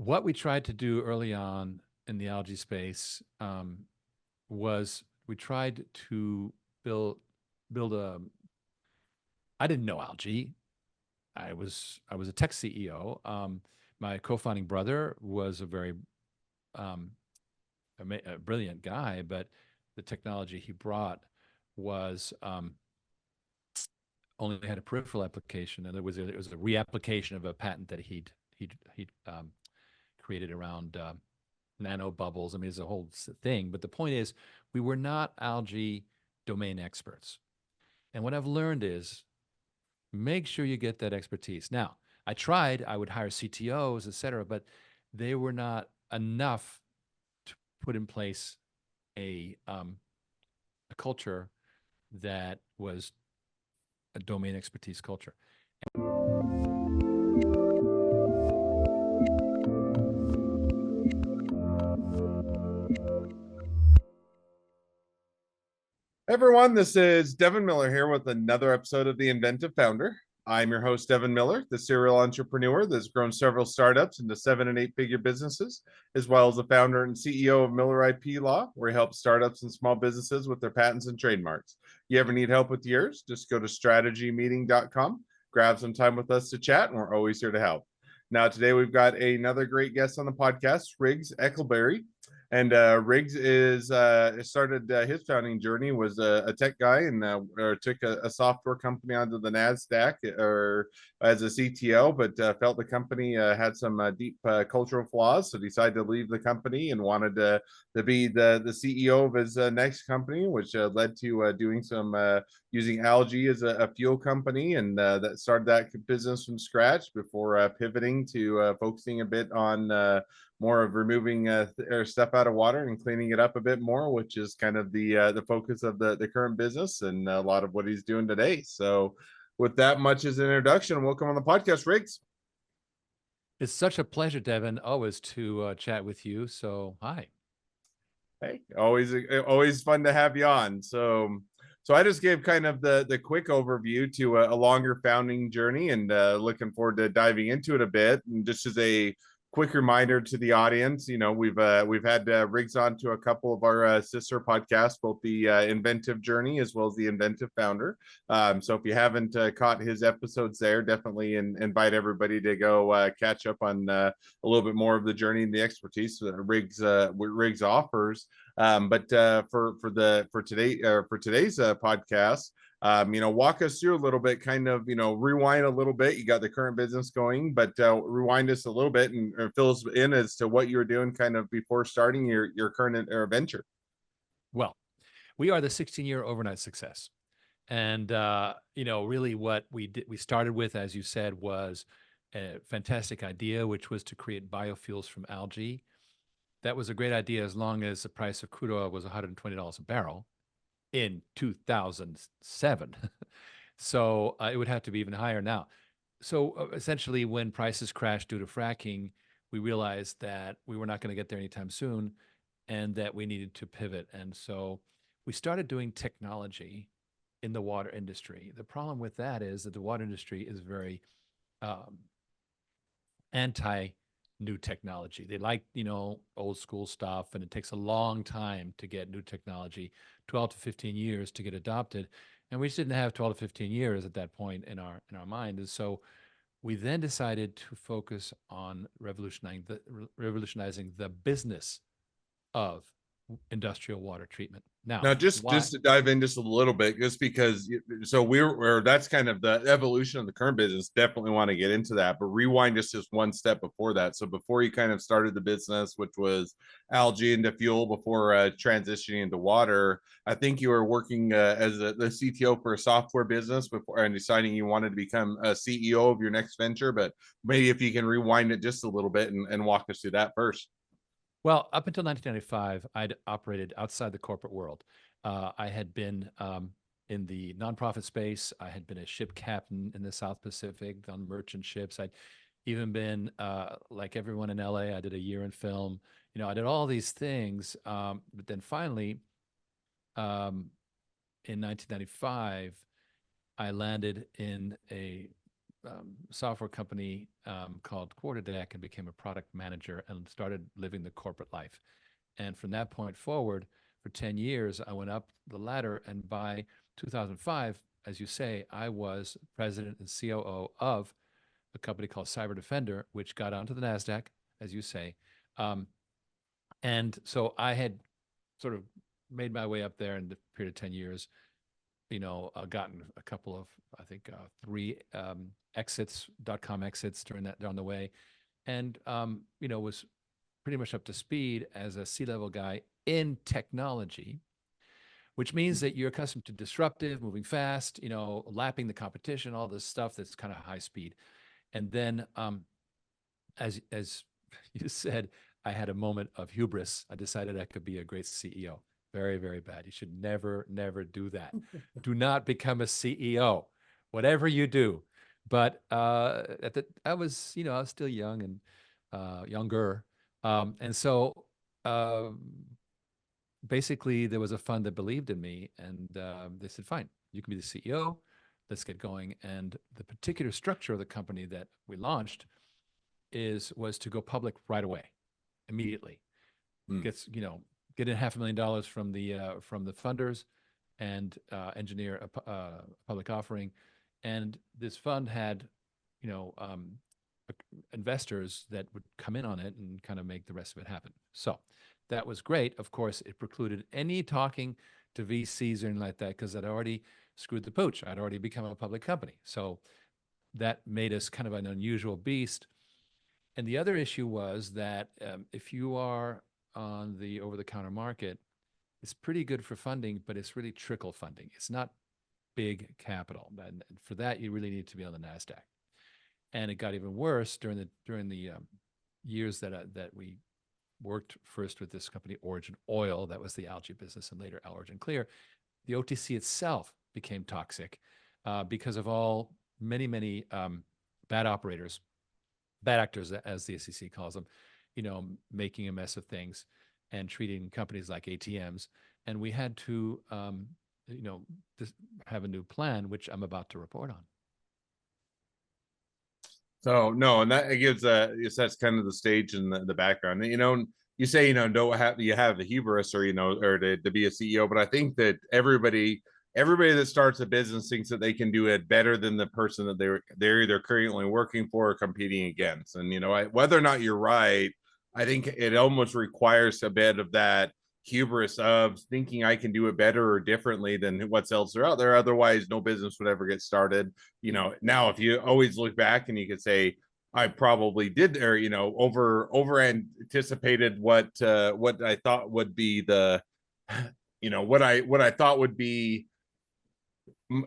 what we tried to do early on in the algae space was we tried to build build a. I didn't know algae. I was a tech CEO. My co-founding brother was a very um, a brilliant guy, but the technology he brought was only had a peripheral application, and it was a reapplication of a patent that he'd created around nano bubbles. I mean, it's a whole thing. But the point is, we were not algae domain experts. And what I've learned is make sure you get that expertise. Now, I tried, I would hire CTOs, et cetera, but they were not enough to put in place a culture that was a domain expertise culture. Everyone, this is Devin Miller here with another episode of The Inventive Founder. I'm your host, Devin Miller, the serial entrepreneur that's grown several startups into 7 and 8 figure businesses, as well as the founder and CEO of Miller IP Law, where he helps startups and small businesses with their patents and trademarks. You ever need help with yours? Just go to strategymeeting.com, grab some time with us to chat, and we're always here to help. Now, today we've got another great guest on the podcast, Riggs Eckelberry. And Riggs is started his founding journey was a tech guy and took a software company onto the Nasdaq or as a CTO, but felt the company had some deep cultural flaws, so decided to leave the company and wanted to be the CEO of his next company, which led to doing some using algae as a fuel company, and that started that business from scratch before pivoting to focusing a bit on more of removing stuff out of water and cleaning it up a bit more, which is kind of the focus of the current business and a lot of what he's doing today. So, with that much as an introduction, welcome on the podcast, Riggs. It's such a pleasure, Devin, always to chat with you. So, hi. Hey, always fun to have you on. So I just gave kind of the quick overview to a longer founding journey, and looking forward to diving into it a bit. And just as a quick reminder to the audience, we've had Riggs on to a couple of our sister podcasts, both the Inventive Journey as well as the Inventive Founder. So if you haven't caught his episodes there, definitely invite everybody to go catch up on a little bit more of the journey and the expertise that Riggs offers. But for today's podcast, walk us through a little bit, kind of, rewind a little bit. You got the current business going, but rewind us a little bit and fill us in as to what you were doing kind of before starting your current venture. Well, we are the 16-year overnight success. And, really what we started with, as you said, was a fantastic idea, which was to create biofuels from algae. That was a great idea as long as the price of crude oil was $120 a barrel in 2007. So it would have to be even higher now. So essentially, when prices crashed due to fracking, we realized that we were not going to get there anytime soon and that we needed to pivot. And so we started doing technology in the water industry. The problem with that is that the water industry is very um, anti new technology. They like, old school stuff, and it takes a long time to get new technology, 12 to 15 years to get adopted. And we just didn't have 12 to 15 years at that point in our mind. And so we then decided to focus on revolutionizing the business of industrial water treatment. Now, Now, why? just to dive in just a little bit, just because, so we're that's kind of the evolution of the current business. Definitely want to get into that, but rewind just one step before that. So before you kind of started the business, which was algae into fuel, before transitioning into water, I think you were working as the CTO for a software business before and deciding you wanted to become a CEO of your next venture. But maybe if you can rewind it just a little bit and walk us through that first. Well, up until 1995, I'd operated outside the corporate world. I had been in the nonprofit space. I had been a ship captain in the South Pacific on merchant ships. I'd even been, like everyone in LA, I did a year in film. I did all these things. But then finally, in 1995, I landed in a software company called Quarterdeck and became a product manager and started living the corporate life. And from that point forward, for 10 years, I went up the ladder. And by 2005, as you say, I was president and COO of a company called Cyber Defender, which got onto the NASDAQ, as you say. Um, and so I had sort of made my way up there in the period of 10 years, gotten a couple of, I think, three exits, .com exits down the way. And, was pretty much up to speed as a C-level guy in technology, which means that you're accustomed to disruptive, moving fast, lapping the competition, all this stuff that's kind of high speed. And then, as you said, I had a moment of hubris. I decided I could be a great CEO. Very, very bad. You should never, never do that. Do not become a CEO, whatever you do. But I was still young and younger, and so basically there was a fund that believed in me, and they said, "Fine, you can be the CEO. Let's get going." And the particular structure of the company that we launched was to go public right away, immediately. Hmm. Get in $500,000 from the funders, and engineer a public offering. And this fund had, investors that would come in on it and kind of make the rest of it happen. So that was great. Of course, it precluded any talking to VCs or anything like that because I'd already screwed the pooch. I'd already become a public company. So that made us kind of an unusual beast. And the other issue was that if you are on the over-the-counter market, it's pretty good for funding, but it's really trickle funding. It's not big capital. And for that, you really need to be on the NASDAQ. And it got even worse during the years that we worked first with this company, Origin Oil. That was the algae business, and later Origin Clear. The OTC itself became toxic because of many bad operators, bad actors, as the SEC calls them, making a mess of things and treating companies like ATMs. And we had to, have a new plan, which I'm about to report on. So no, and that it gives it sets kind of the stage and the background. You say don't have you have the hubris or or to be a CEO, but I think that everybody that starts a business thinks that they can do it better than the person that they're either currently working for or competing against. And whether or not you're right, I think it almost requires a bit of that hubris of thinking I can do it better or differently than what's else are out there. Otherwise, no business would ever get started. Now if you always look back and you could say, I probably did there, over anticipated what I thought would be what I thought would be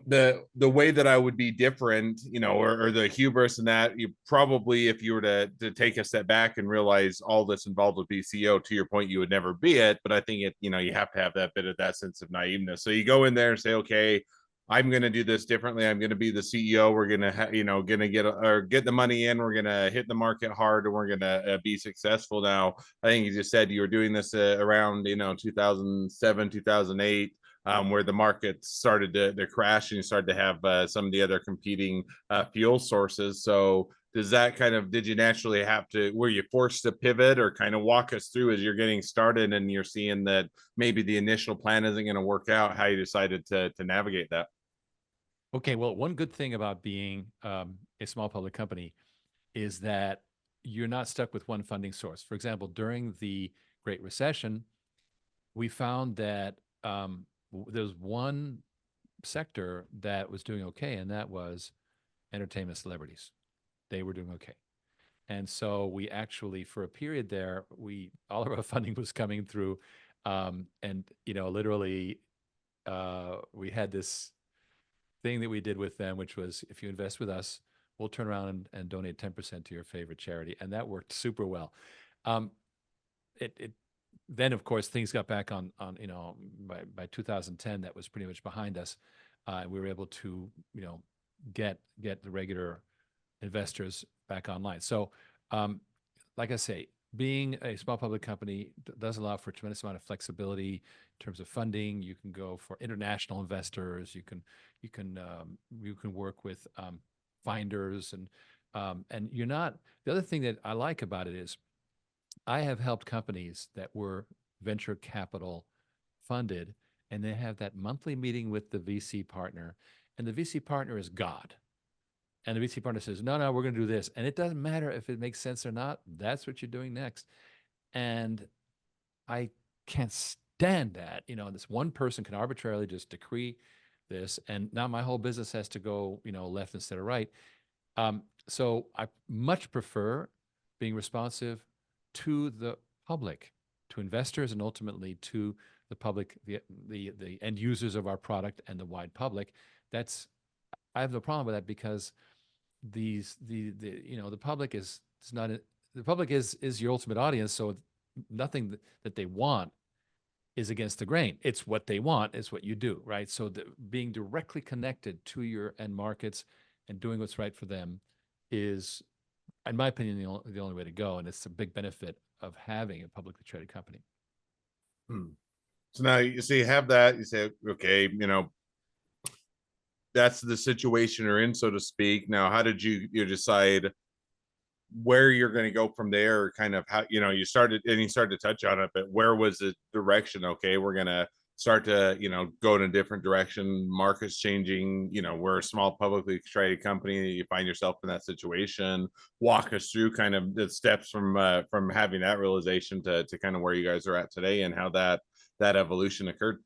the way that I would be different, or the hubris and that. You probably, if you were to take a step back and realize all that's involved with BCO, to your point, you would never be it. But I think you have to have that bit of that sense of naiveness. So you go in there and say, okay, I'm going to do this differently. I'm going to be the CEO. We're going to, going to get the money in. We're going to hit the market hard, and we're going to be successful. Now, I think you just said you were doing this around 2007, 2008. Where the market started to crash and you started to have some of the other competing fuel sources. So did you naturally were you forced to pivot, or kind of walk us through as you're getting started and you're seeing that maybe the initial plan isn't going to work out, how you decided to navigate that? Okay, well, one good thing about being a small public company is that you're not stuck with one funding source. For example, during the Great Recession, we found that there's one sector that was doing okay, and that was entertainment celebrities. They were doing okay. And so we actually, for a period there, all of our funding was coming through. And, literally, we had this thing that we did with them, which was, if you invest with us, we'll turn around and donate 10% to your favorite charity. And that worked super well. Then, of course, things got back on by 2010, that was pretty much behind us. We were able to, get the regular investors back online. So, like I say, being a small public company does allow for a tremendous amount of flexibility in terms of funding. You can go for international investors. You can work with finders, and you're not. The other thing that I like about it is I have helped companies that were venture capital funded, and they have that monthly meeting with the VC partner, and the VC partner is God. And the VC partner says, no, no, we're going to do this. And it doesn't matter if it makes sense or not. That's what you're doing next. And I can't stand that. This one person can arbitrarily just decree this, and now my whole business has to go, left instead of right. So I much prefer being responsive to the public, to investors, and ultimately to the public, the end users of our product and the wide public. That's I have no problem with that because the public is not the public is your ultimate audience. So nothing that they want is against the grain. It's what they want. It's what you do, right? So being directly connected to your end markets and doing what's right for them is, in my opinion, the only way to go. And it's a big benefit of having a publicly traded company. So now you see, you have that. You say, okay, that's the situation you're in, so to speak. Now, how did you decide where you're going to go from there, or kind of how you started, and you started to touch on it, but where was the direction? Okay, we're going to start to go in a different direction. Market's changing. We're a small publicly traded company. You find yourself in that situation. Walk us through kind of the steps from having that realization to kind of where you guys are at today, and how that evolution occurred.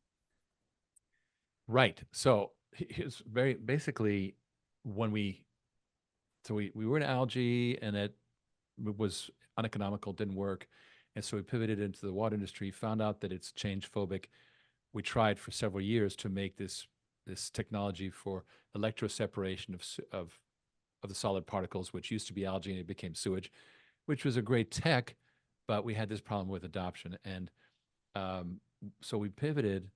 Right. So here's very basically when we were in algae and it was uneconomical, didn't work. And so we pivoted into the water industry, found out that it's change phobic. We tried for several years to make this technology for electroseparation of the solid particles, which used to be algae and it became sewage, which was a great tech, but we had this problem with adoption. And so we pivoted.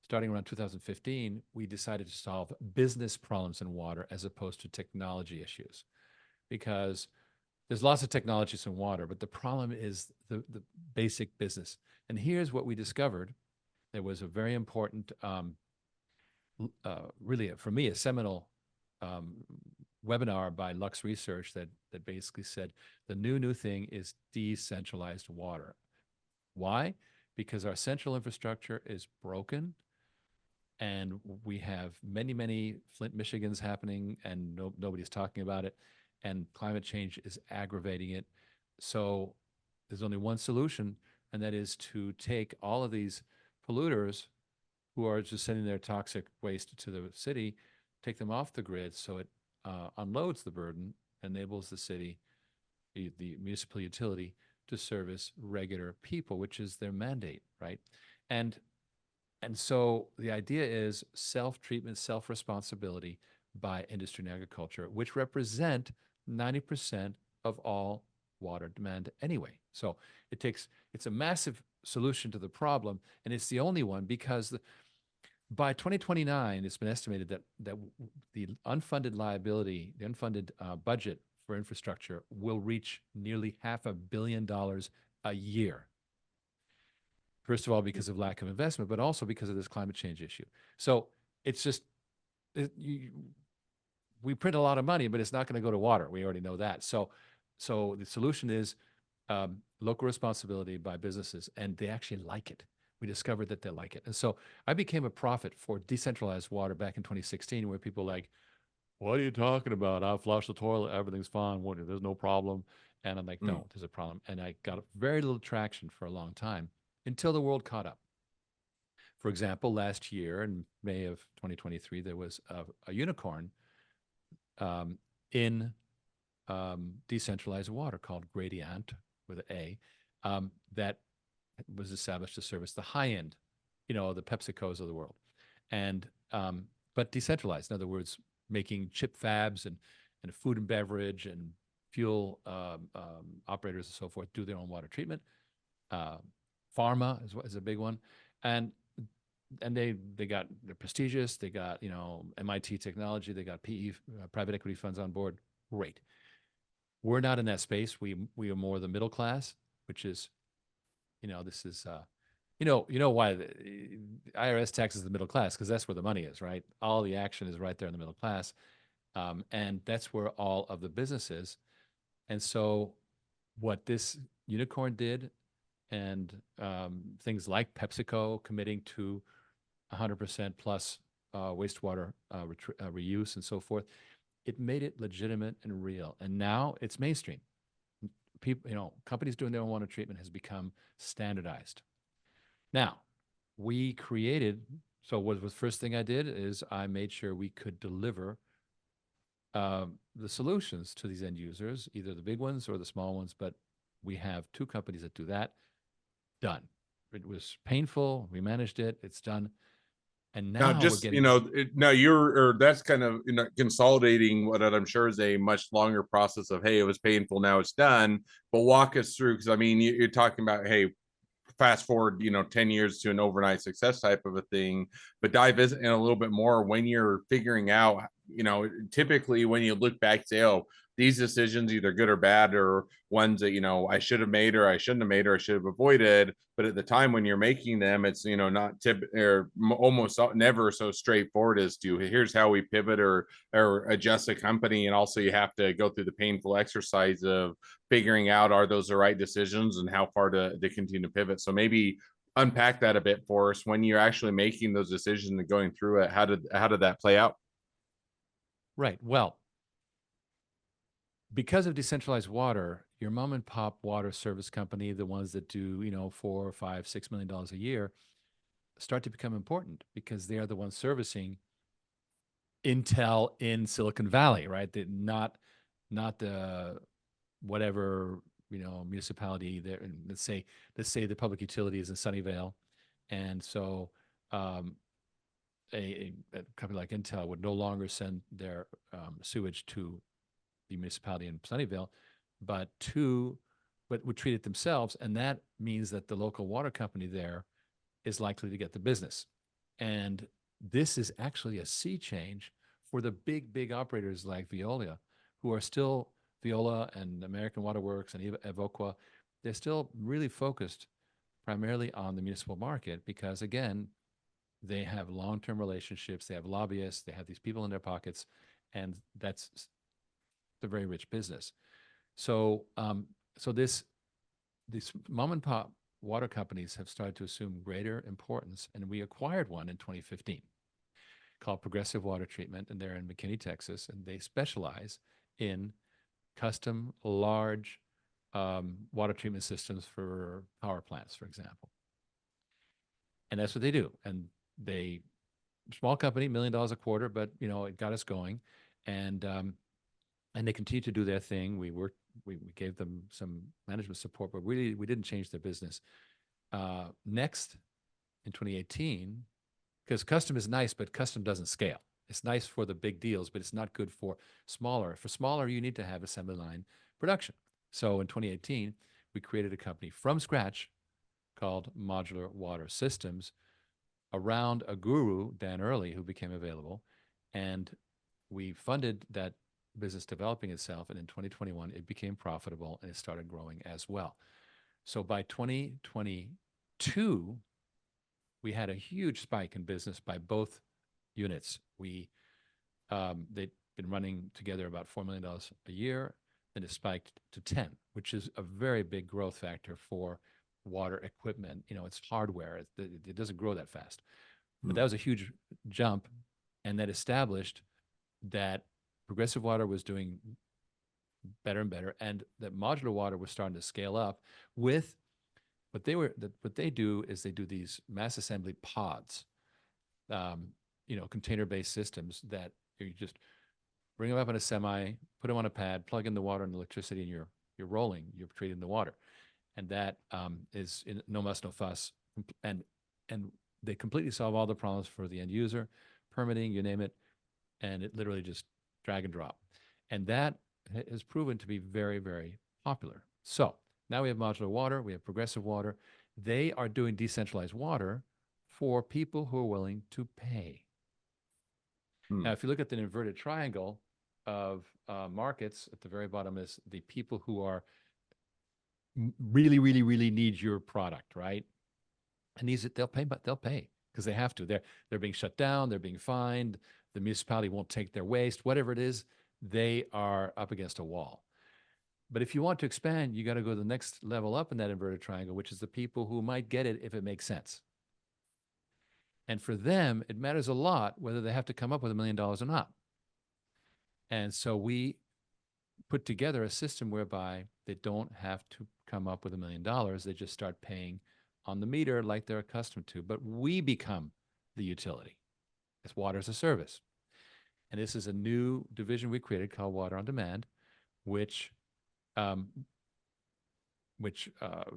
Starting around 2015, we decided to solve business problems in water as opposed to technology issues, because there's lots of technologies in water, but the problem is the basic business. And here's what we discovered. There was a very important, really, for me, a seminal um, webinar by Lux Research that basically said the new thing is decentralized water. Why? Because our central infrastructure is broken, and we have many Flint, Michigans happening, and nobody's talking about it, and climate change is aggravating it. So there's only one solution, and that is to take all of these polluters who are just sending their toxic waste to the city, take them off the grid so it unloads the burden, enables the city, the municipal utility, to service regular people, which is their mandate, right? And and so the idea is self-treatment, self-responsibility by industry and agriculture, which represent 90% of all water demand anyway. So it's a massive solution to the problem, and it's the only one because by 2029, it's been estimated that the unfunded liability, the unfunded budget for infrastructure will reach nearly $500 million a year. First of all, because of lack of investment, but also because of this climate change issue. So it's just, we print a lot of money, but it's not going to go to water. We already know that. So the solution is local responsibility by businesses, and they actually like it. We discovered that they like it. And so I became a prophet for decentralized water back in 2016, where people were like, what are you talking about? I flush the toilet, everything's fine. There's no problem. And I'm like, no, there's a problem. And I got very little traction for a long time until the world caught up. For example, last year in May of 2023, there was a unicorn in decentralized water called Gradient with an A, that was established to service the high end, the PepsiCos of the world, and but decentralized. In other words, making chip fabs and food and beverage and fuel operators and so forth do their own water treatment. Pharma is a big one, and they're prestigious. They got MIT technology. They got PE private equity funds on board. Great. We're not in that space. We are more the middle class, which is, this is why the IRS taxes the middle class, because that's where the money is, right? All the action is right there in the middle class. And that's where all of the business is. And so what this unicorn did, and things like PepsiCo committing to 100% plus wastewater reuse and so forth, it made it legitimate and real. And now it's mainstream. People, companies doing their own water treatment has become standardized. Now, we created, so what was the first thing I did is I made sure we could deliver the solutions to these end users, either the big ones or the small ones, but we have two companies that do that. Done. It was painful. We managed it. It's done. And Now, now we're just getting, now you're or that's kind of consolidating what I'm sure is a much longer process of, hey, it was painful, now it's done. But walk us through, because I mean, you're talking about, hey, fast forward 10 years to an overnight success type of a thing, but dive in a little bit more when you're figuring out, typically when you look back, say, oh, these decisions, either good or bad, or ones that I should have made, or I shouldn't have made, or I should have avoided. But at the time when you're making them, it's not or almost never so straightforward as to, here's how we pivot or adjust a company. And also you have to go through the painful exercise of figuring out, are those the right decisions and how far to continue to pivot. So maybe unpack that a bit for us. When you're actually making those decisions and going through it, how did that play out? right. Well, because of decentralized water, your mom and pop water service company, the ones that do, $4, $5, $6 million a year, start to become important because they are the ones servicing Intel in Silicon Valley, right? Not the whatever municipality there. Let's say the public utility is in Sunnyvale, and so um, a company like Intel would no longer send their sewage to the municipality in Sunnyvale, but would treat it themselves, and that means that the local water company there is likely to get the business. And this is actually a sea change for the big operators like Veolia, who are still Veolia and American Water Works and Evoqua. They're still really focused primarily on the municipal market because, again, they have long-term relationships, they have lobbyists, they have these people in their pockets, and that's a very rich business. So, so these mom and pop water companies have started to assume greater importance, and we acquired one in 2015 called Progressive Water Treatment, and they're in McKinney, Texas, and they specialize in custom large water treatment systems for power plants, for example. And that's what they do. And they small company, $1 million a quarter, but it got us going, and they continue to do their thing. We gave them some management support, but really we didn't change their business. Next, in 2018, because custom is nice, but custom doesn't scale. It's nice for the big deals, but it's not good for smaller. For smaller, you need to have assembly line production. So in 2018, we created a company from scratch called Modular Water Systems around a guru, Dan Early, who became available. And we funded that business developing itself. And in 2021, it became profitable and it started growing as well. So by 2022, we had a huge spike in business by both units. They'd been running together about $4 million a year, then it spiked to 10, which is a very big growth factor for water equipment. It's hardware. It doesn't grow that fast. But that was a huge jump, and that established that Progressive Water was doing better and better, and that Modular Water was starting to scale up with what they do is they do these mass assembly pods, container-based systems that you just bring them up in a semi, put them on a pad, plug in the water and electricity, and you're rolling, you're treating the water, and that is no muss, no fuss, and they completely solve all the problems for the end user, permitting, you name it, and it literally just drag and drop, and that has proven to be very, very popular. So now we have Modular Water, we have Progressive Water. They are doing decentralized water for people who are willing to pay. Now, if you look at the inverted triangle of markets, at the very bottom is the people who are really, really, really need your product, right? And they'll pay, but they'll pay because they have to. They're being shut down, they're being fined, the municipality won't take their waste, whatever it is, they are up against a wall. But if you want to expand, you got to go to the next level up in that inverted triangle, which is the people who might get it if it makes sense. And for them, it matters a lot whether they have to come up with $1 million or not. And so we put together a system whereby they don't have to come up with $1 million. They just start paying on the meter like they're accustomed to. But we become the utility. It's water as a service. And this is a new division we created called Water on Demand, which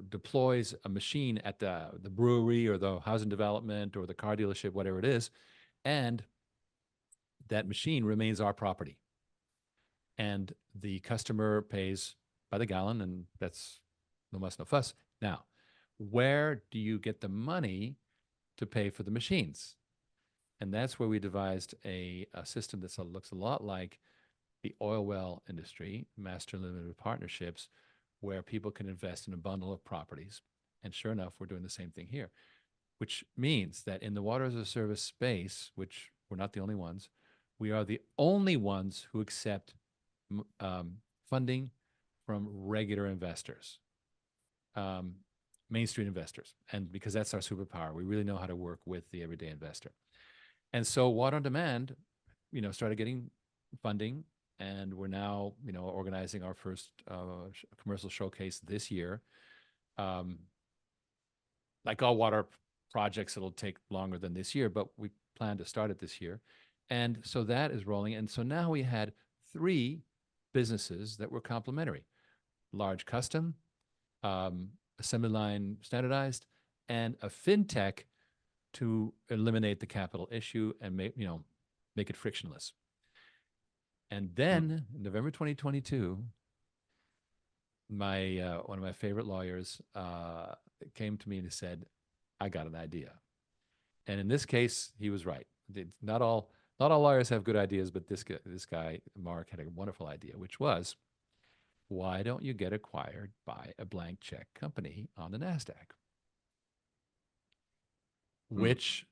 deploys a machine at the brewery or the housing development or the car dealership, whatever it is, and that machine remains our property. And the customer pays by the gallon, and that's no muss, no fuss. Now, where do you get the money to pay for the machines? And that's where we devised a system that looks a lot like the oil well industry, master limited partnerships, where people can invest in a bundle of properties. And sure enough, we're doing the same thing here, which means that in the water as a service space, which we're not the only ones, we are the only ones who accept funding from regular investors, Main Street investors. And because that's our superpower, we really know how to work with the everyday investor. And so Water on Demand, started getting funding, and we're now, organizing our first commercial showcase this year. Like all water projects, it'll take longer than this year, but we plan to start it this year. And so that is rolling. And so now we had 3 businesses that were complementary: large custom, assembly line standardized, and a fintech to eliminate the capital issue and make it frictionless. And then in November 2022, my one of my favorite lawyers came to me and said, "I got an idea." And in this case, he was right. Not all lawyers have good ideas, but this guy, Mark, had a wonderful idea, which was, why don't you get acquired by a blank check company on the NASDAQ? Which,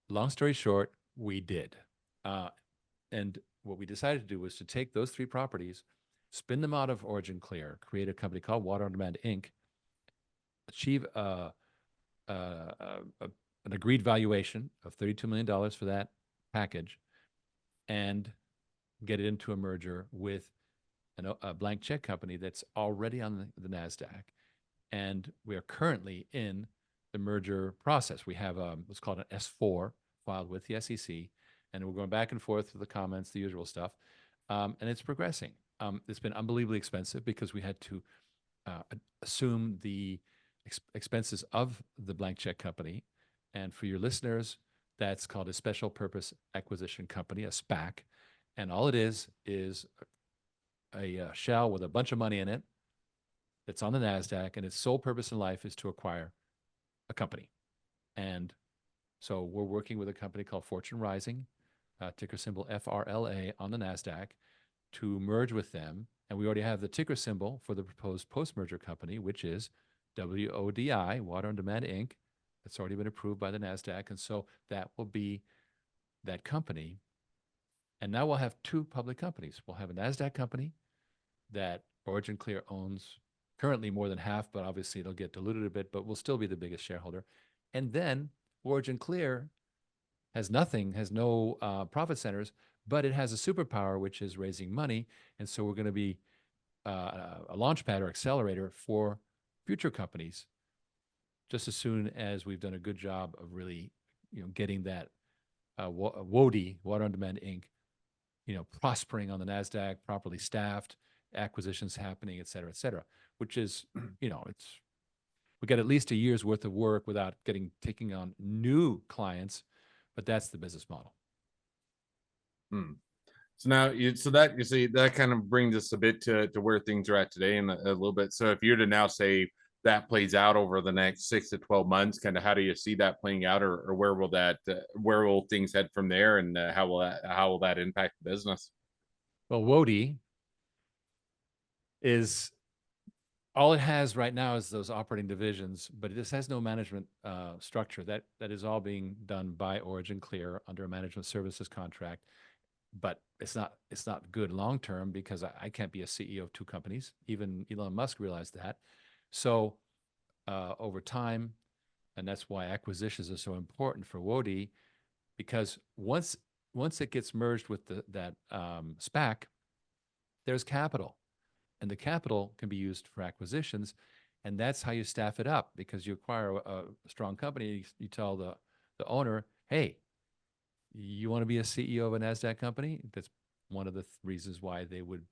long story short, we did. And what we decided to do was to take those 3 properties, spin them out of Origin Clear, create a company called Water on Demand Inc., achieve an agreed valuation of $32 million for that package, and get it into a merger with a blank check company that's already on the NASDAQ. And we are currently in the merger process. We have what's called an S4 filed with the SEC, and we're going back and forth with the comments, the usual stuff, and it's progressing. It's been unbelievably expensive because we had to assume the expenses of the blank check company. And for your listeners, that's called a special purpose acquisition company, a SPAC. And all it is a shell with a bunch of money in it that's on the NASDAQ, and its sole purpose in life is to acquire a company. And so we're working with a company called Fortune Rising, ticker symbol FRLA on the NASDAQ, to merge with them. And we already have the ticker symbol for the proposed post-merger company, which is WODI, Water on Demand Inc. It's already been approved by the NASDAQ. And so that will be that company. And now we'll have 2 public companies. We'll have a NASDAQ company that Origin Clear owns currently more than half, but obviously it'll get diluted a bit, but we'll still be the biggest shareholder. And then Origin Clear has no profit centers, but it has a superpower, which is raising money. And so we're going to be a launch pad or accelerator for future companies, just as soon as we've done a good job of really, getting that WODI, Water on Demand Inc., prospering on the NASDAQ, properly staffed, acquisitions happening, et cetera, which is, we got at least a year's worth of work without taking on new clients, but that's the business model. So now, that kind of brings us a bit to where things are at today, and a little bit. So if you're to now say that plays out over the next 6 to 12 months, kind of how do you see that playing out, or where will things head from there, and how will that impact the business? Well, WODI is all it has right now is those operating divisions, but this has no management structure. That is all being done by Origin Clear under a management services contract. But it's not good long term because I can't be a CEO of two companies. Even Elon Musk realized that. So over time, and that's why acquisitions are so important for Wodi, because once it gets merged with that SPAC, there's capital, and the capital can be used for acquisitions, and that's how you staff it up. Because you acquire a strong company, you tell the owner, hey, you want to be a CEO of a NASDAQ company? That's one of the reasons why they would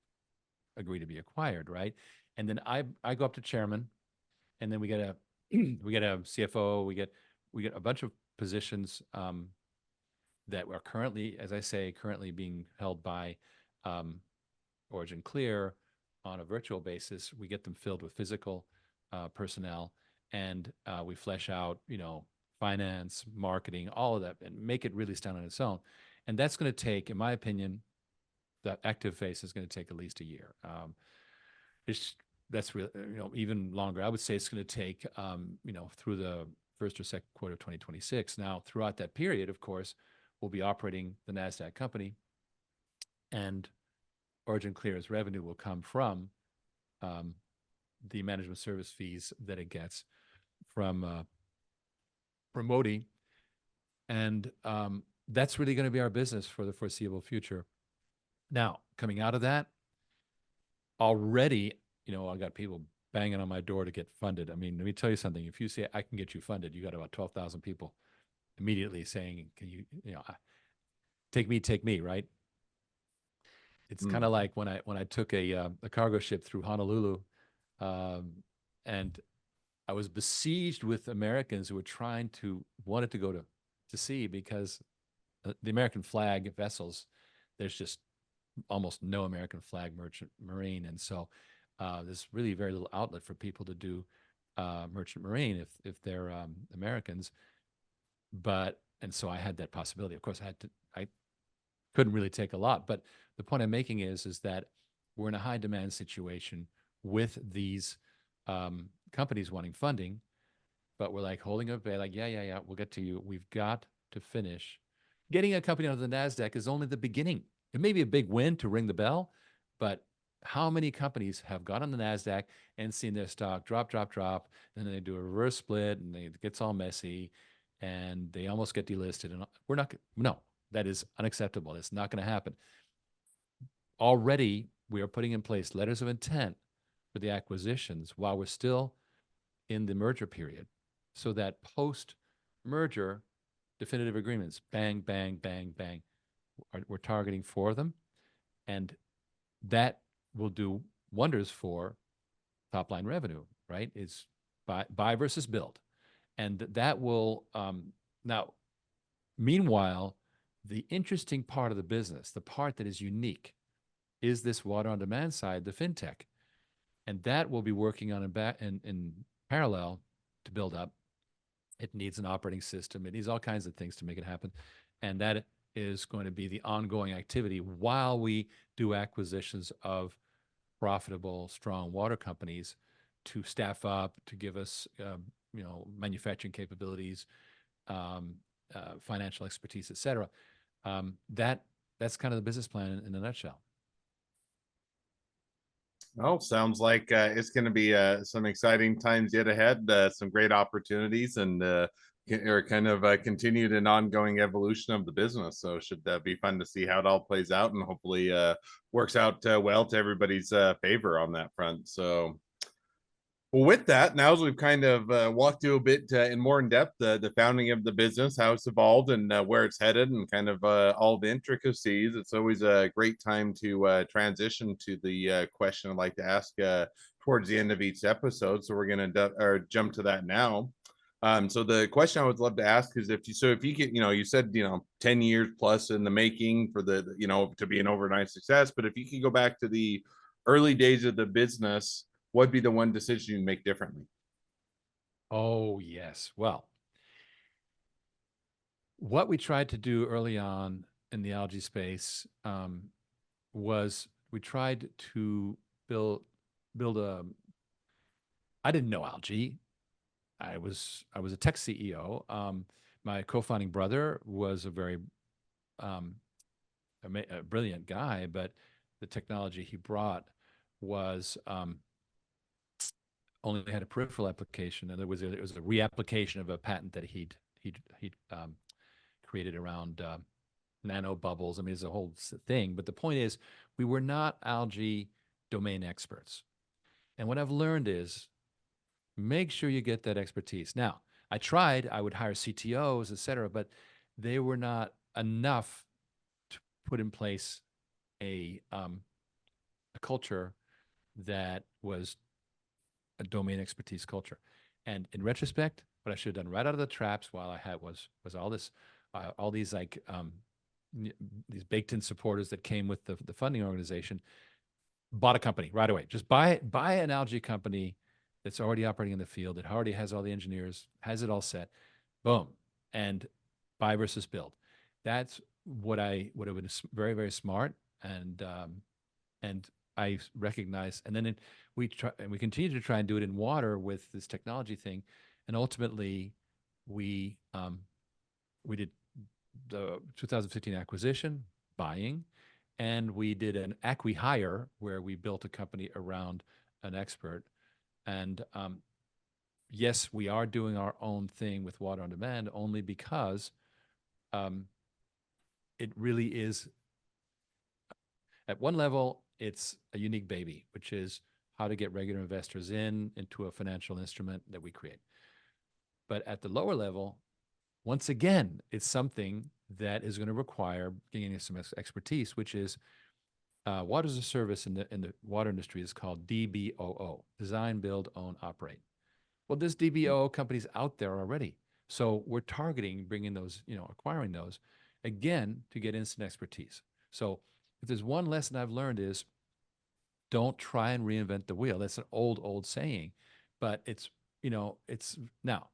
agree to be acquired, right? And then I go up to chairman, and then we get a we get a CFO, we get a bunch of positions that are currently, as I say, currently being held by um, Origin Clear on a virtual basis. We get them filled with physical personnel, and we flesh out, finance, marketing, all of that, and make it really stand on its own. And that's going to take, in my opinion, the active phase is going to take at least a year. It's that's really, even longer. I would say it's going to take, through the first or second quarter of 2026. Now, throughout that period, of course, we'll be operating the NASDAQ company, and Origin Clear's revenue will come from um, the management service fees that it gets from Modi, and that's really going to be our business for the foreseeable future. Now, coming out of that, already, I got people banging on my door to get funded. I mean, let me tell you something. If you say I can get you funded, you got about 12,000 people immediately saying, "Can you, take me," right? It's kind of Hmm. like when I took a cargo ship through Honolulu, um, and I was besieged with Americans who were wanted to go to sea, because the American flag vessels, there's just almost no American flag merchant marine, and so there's really very little outlet for people to do merchant marine if they're Americans. But and so I had that possibility. Of course, I couldn't really take a lot, but the point I'm making is that we're in a high demand situation with these companies wanting funding, but we're like holding up, like, yeah, we'll get to you. We've got to finish. Getting a company onto the NASDAQ is only the beginning. It may be a big win to ring the bell, but how many companies have got on the NASDAQ and seen their stock drop, drop, drop, and then they do a reverse split, and it gets all messy, and they almost get delisted? And we're not, no, that is unacceptable. It's not going to happen. Already, we are putting in place letters of intent for the acquisitions while we're still in the merger period, so that post merger definitive agreements, bang, bang, bang, bang, we're targeting for them. And that will do wonders for top line revenue, right? Is buy versus build. And that will, now, meanwhile, the interesting part of the business, the part that is unique, is this water on demand side, the fintech. And that will be working on in parallel to build up. It needs an operating system. It needs all kinds of things to make it happen. And that is going to be the ongoing activity while we do acquisitions of profitable, strong water companies to staff up, to give us, manufacturing capabilities, um, financial expertise, et cetera. That's kind of the business plan in a nutshell. Well, sounds like it's going to be some exciting times yet ahead, some great opportunities, and or kind of continued and ongoing evolution of the business. So it should be fun to see how it all plays out, and hopefully works out well to everybody's favor on that front. So well, with that, now as we've kind of walked through a bit in more in depth the founding of the business, how it's evolved, and where it's headed, and kind of all the intricacies, it's always a great time to transition to the question I'd like to ask towards the end of each episode. So we're going to jump to that now. So the question I would love to ask is if you get, you said, 10 years plus in the making for to be an overnight success, but if you could go back to the early days of the business, what'd be the one decision you'd make differently? Oh, yes. Well, what we tried to do early on in the algae space was we tried to build build I didn't know algae. I was a tech CEO. My co-founding brother was a very um, a brilliant guy, but the technology he brought was only had a peripheral application, and it was a reapplication of a patent that he'd created around nano bubbles. I mean, it's a whole thing. But the point is, we were not algae domain experts. And what I've learned is make sure you get that expertise. Now, I tried, I would hire CTOs, et cetera, but they were not enough to put in place a culture that was a domain expertise culture. And in retrospect, what I should have done right out of the traps while I had was all these like these baked in supporters that came with the funding organization, bought a company right away. Just buy an algae company that's already operating in the field, that already has all the engineers, has it all set, boom, and buy versus build. That's what I would have been very, very smart, and I recognize, and then we try and we continue to try and do it in water with this technology thing, and ultimately we we did the 2015 acquisition, buying, and we did an acqui-hire where we built a company around an expert. And yes, we are doing our own thing with water on demand only because um, it really is, at one level, it's a unique baby, which is how to get regular investors into a financial instrument that we create. But at the lower level, once again, it's something that is going to require gaining some expertise, which is water as a service in the water industry is called DBOO, design, build, own, operate. Well, there's DBOO companies out there already. So we're targeting bringing those, acquiring those again to get instant expertise. So if there's one lesson I've learned is don't try and reinvent the wheel. That's an old saying, but it's now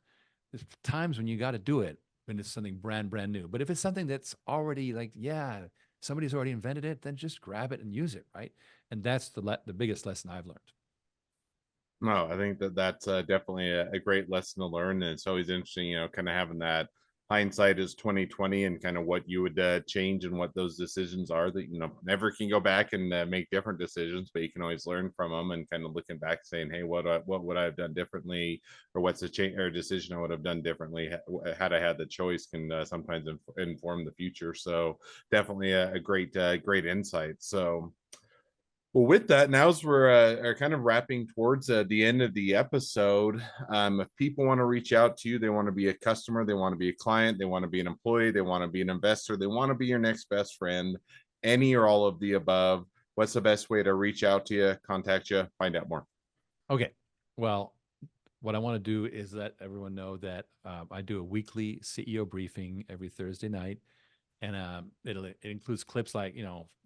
there's times when you got to do it when it's something brand new. But if it's something that's already like, yeah, somebody's already invented it, then just grab it and use it, right? And that's the biggest lesson I've learned. No, I think that that's definitely a great lesson to learn, and it's always interesting, kind of having that hindsight is 2020 and kind of what you would change and what those decisions are that never can go back and make different decisions, but you can always learn from them and kind of looking back saying, hey, what would I have done differently, or what's a change or a decision I would have done differently had I had the choice can sometimes inform the future. So definitely a great insight. So well, with that, now as we're are kind of wrapping towards the end of the episode, if people want to reach out to you, they want to be a customer, they want to be a client, they want to be an employee, they want to be an investor, they want to be your next best friend, any or all of the above, what's the best way to reach out to you, contact you, find out more? Okay. Well, what I want to do is let everyone know that I do a weekly CEO briefing every Thursday night, and it includes clips like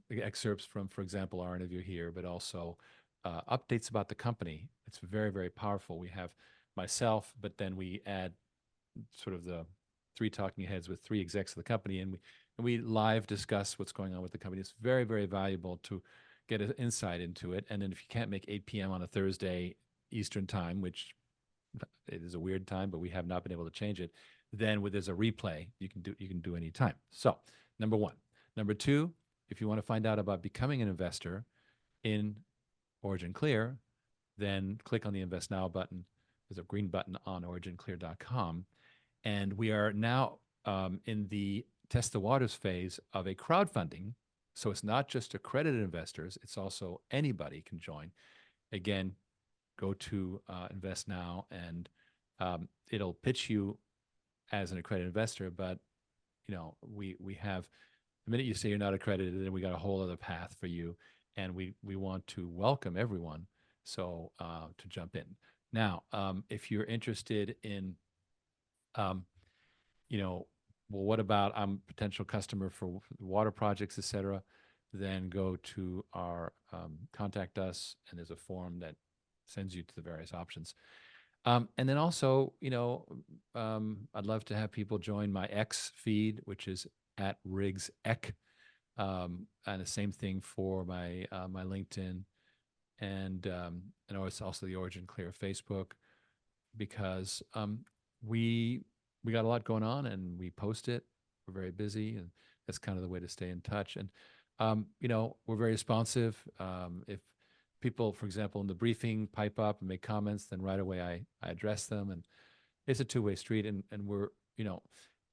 excerpts from, for example, our interview here, but also updates about the company. It's very, very powerful. We have myself, but then we add sort of the three talking heads with three execs of the company, and we live discuss what's going on with the company. It's very, very valuable to get an insight into it. And then if you can't make 8 p.m. on a Thursday Eastern time, which it is a weird time, but we have not been able to change it, then there's a replay you can do any time. So number one. Number two, if you want to find out about becoming an investor in Origin Clear, then click on the Invest Now button. There's a green button on originclear.com. And we are now in the test the waters phase of a crowdfunding. So it's not just accredited investors, it's also anybody can join. Again, go to Invest Now, and it'll pitch you as an accredited investor. But we have, the minute you say you're not accredited, then we got a whole other path for you, and we want to welcome everyone. So to jump in now, if you're interested in, um, well, what about I'm a potential customer for water projects, et cetera, then go to our contact us, and there's a form that sends you to the various options. And then also, I'd love to have people join my X feed, which is at Riggs Eck, and the same thing for my LinkedIn. and it's also the Origin Clear Facebook, because we we got a lot going on and we post it. We're very busy, and that's kind of the way to stay in touch. And we're very responsive. If people, for example, in the briefing pipe up and make comments, then right away I address them, and it's a two-way street. And we're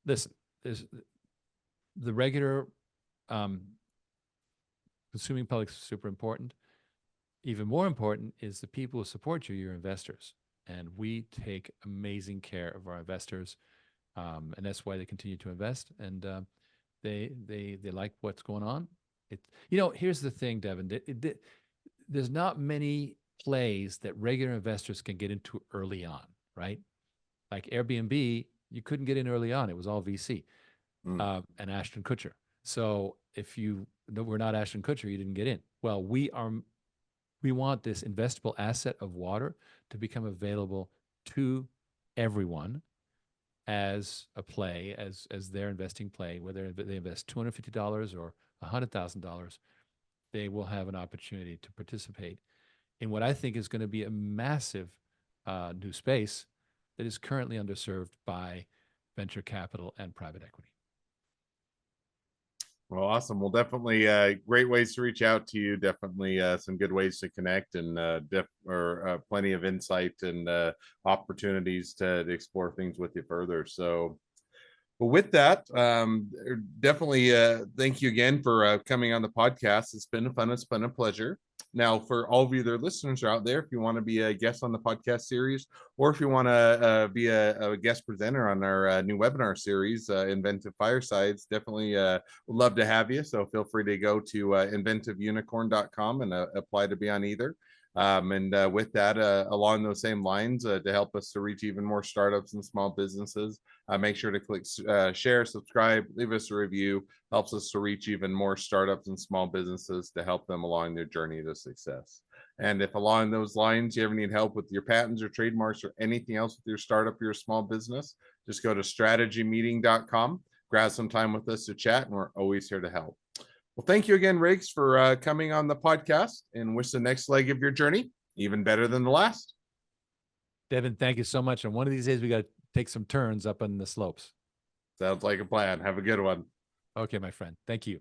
listen, there's the regular consuming public is super important. Even more important is the people who support you, your investors. And we take amazing care of our investors, and that's why they continue to invest. And they like what's going on. Here's the thing, Devin. There's not many plays that regular investors can get into early on, right? Like Airbnb, you couldn't get in early on; it was all VC and Ashton Kutcher. So if you were not Ashton Kutcher, you didn't get in. Well, we are. We want this investable asset of water to become available to everyone as a play, as their investing play. Whether they invest $250 or $100,000, they will have an opportunity to participate in what I think is going to be a massive new space that is currently underserved by venture capital and private equity. Well, awesome. Well, definitely great ways to reach out to you. Definitely some good ways to connect, and plenty of insight and opportunities to explore things with you further. So, well, with that, definitely thank you again for coming on the podcast. It's been fun. It's been a pleasure. Now, for all of you that are listeners out there, if you want to be a guest on the podcast series, or if you want to be a guest presenter on our new webinar series, Inventive Firesides, definitely would love to have you. So feel free to go to inventiveunicorn.com and apply to be on either. With that, along those same lines, to help us to reach even more startups and small businesses, make sure to click share, subscribe, leave us a review. Helps us to reach even more startups and small businesses to help them along their journey to success. And if along those lines you ever need help with your patents or trademarks or anything else with your startup or your small business, just go to strategymeeting.com, grab some time with us to chat, and we're always here to help. Well, thank you again, Riggs, for coming on the podcast, and wish the next leg of your journey even better than the last. Devin, thank you so much. And one of these days we got to take some turns up on the slopes. Sounds like a plan. Have a good one. Okay, my friend. Thank you.